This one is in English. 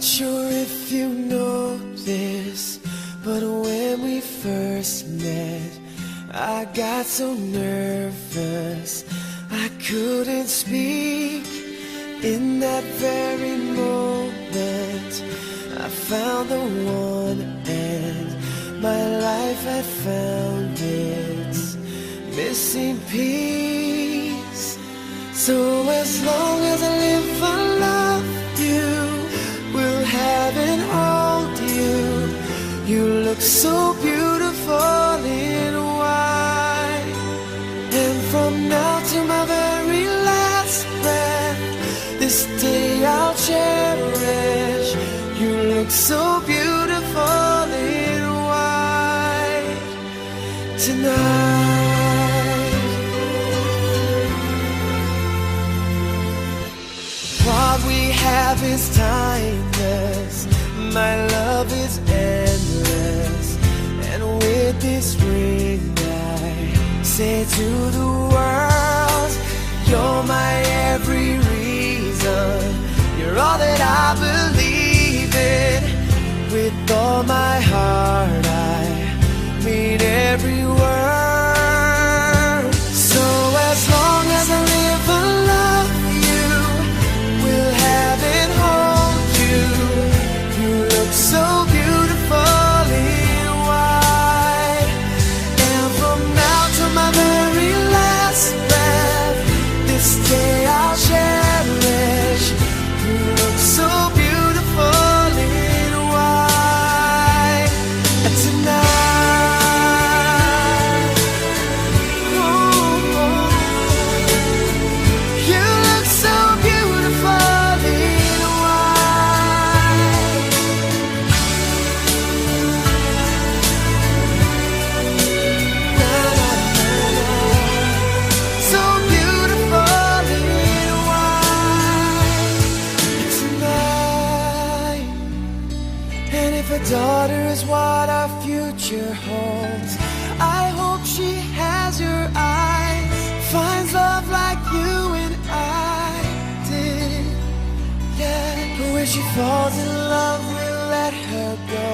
sure if you know this, but when we first met, I got so nervous I couldn't speak. In that very moment, I found the one, and my life had found its missing piece. So as long as I live, I love you, will have and hold you. You look so beautiful in white, and from now to my very last breath, this day I'll cherish. You look so beautiful in white tonight. What we have is timeless, my love is endless, and with this ring I say to the world, you're my every reason, you're all that I believe in. With all my heart I mean every word. So as long as I live, I love you, will have and hold you. You look so beautiful in white, and from now to my very last breath, this day I'll cherish. You look so beautiful in white tonight. Oh, you look so beautiful in white. Na, na, na, na. So beautiful in white tonight. And if a daughter is what our future holds, I hope she has your eyes, finds love like you and I did. Yeah, but when she falls in love, we'll let her go.